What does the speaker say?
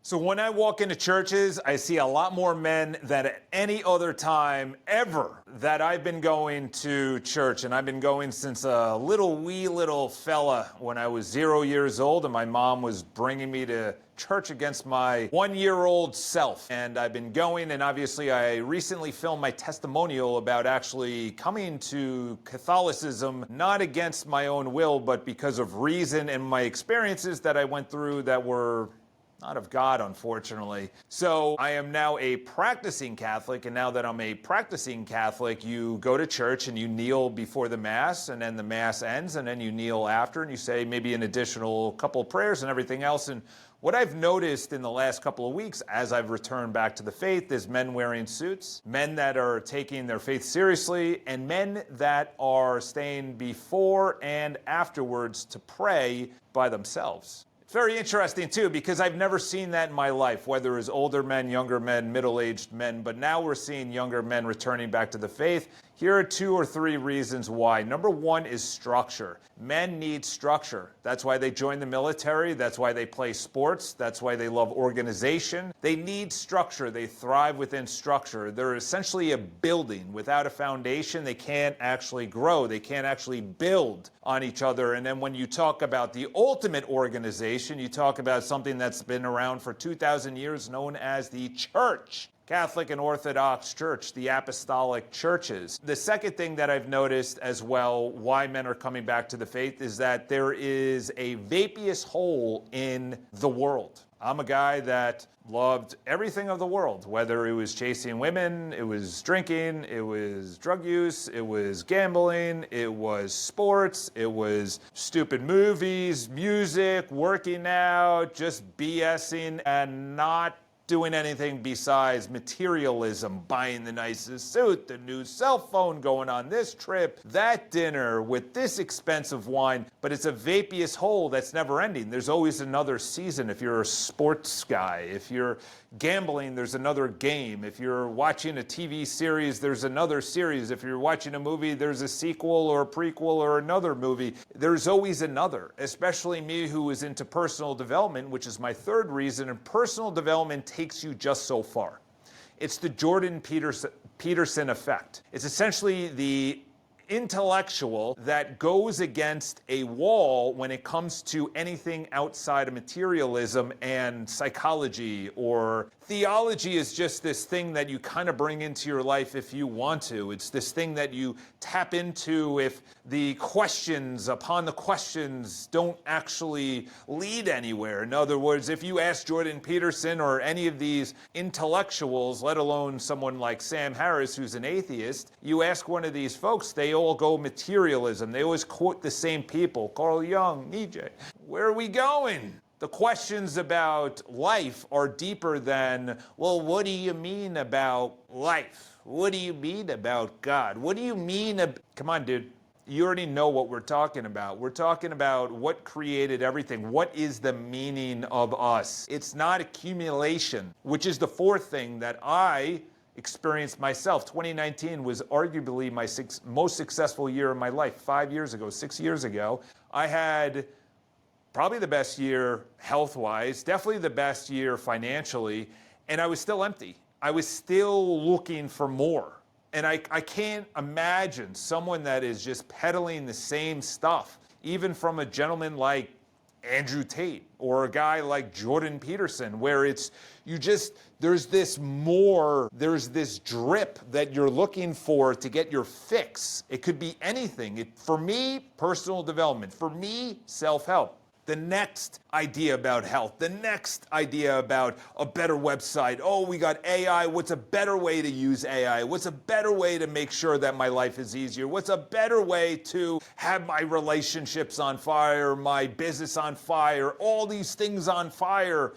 So when I walk into churches, I see a lot more men than at any other time ever that I've been going to church. And I've been going since a wee little fella when I was 0 years old, and my mom was bringing me to church against my 1-year-old self. And I've been going, and obviously I recently filmed my testimonial about actually coming to Catholicism, not against my own will, but because of reason and my experiences that I went through that were not of God, unfortunately. So I am now a practicing Catholic, and now that I'm a practicing Catholic, you go to church and you kneel before the Mass, and then the Mass ends, and then you kneel after, and you say maybe an additional couple of prayers and everything else. And what I've noticed in the last couple of weeks as I've returned back to the faith is men wearing suits, men that are taking their faith seriously, and men that are staying before and afterwards to pray by themselves. It's very interesting, too, because I've never seen that in my life, whether it's older men, younger men, middle-aged men, but now we're seeing younger men returning back to the faith. Here are 2 or 3 reasons why. Number 1 is structure. Men need structure. That's why they join the military. That's why they play sports. That's why they love organization. They need structure. They thrive within structure. They're essentially a building. Without a foundation, they can't actually grow. They can't actually build on each other. And then when you talk about the ultimate organization, you talk about something that's been around for 2,000 years known as the church. Catholic and Orthodox Church, the apostolic churches. The second thing that I've noticed as well, why men are coming back to the faith, is that there is a vapious hole in the world. I'm a guy that loved everything of the world, whether it was chasing women, it was drinking, it was drug use, it was gambling, it was sports, it was stupid movies, music, working out, just BSing, and not doing anything besides materialism, buying the nicest suit, the new cell phone, going on this trip, that dinner with this expensive wine. But it's a vapious hole that's never ending. There's always another season. If you're a sports guy, if you're gambling, there's another game. If you're watching a TV series, there's another series. If you're watching a movie, there's a sequel or a prequel or another movie. There's always another, especially me who is into personal development, which is my third reason. And personal development takes you just so far. It's the Jordan Peterson effect. It's essentially the intellectual that goes against a wall when it comes to anything outside of materialism and psychology, or theology is just this thing that you kind of bring into your life if you want to. It's this thing that you tap into if the questions upon the questions don't actually lead anywhere. In other words, if you ask Jordan Peterson or any of these intellectuals, let alone someone like Sam Harris, who's an atheist, you ask one of these folks, they all go materialism. They always quote the same people, Carl Jung, Nietzsche. Where are we going? The questions about life are deeper than, well, what do you mean about life? What do you mean about God? What do you mean? Come on, dude. You already know what we're talking about. We're talking about what created everything. What is the meaning of us? It's not accumulation, which is the fourth thing that I experienced myself. 2019 was arguably my most successful year of my life. 5 years ago, 6 years ago, I had probably the best year health-wise, definitely the best year financially, and I was still empty. I was still looking for more. And I can't imagine someone that is just peddling the same stuff, even from a gentleman like Andrew Tate or a guy like Jordan Peterson, where it's, there's this drip that you're looking for to get your fix. It could be anything. For me, personal development. For me, self-help. The next idea about health, the next idea about a better website. Oh, we got AI. What's a better way to use AI? What's a better way to make sure that my life is easier? What's a better way to have my relationships on fire, my business on fire, all these things on fire?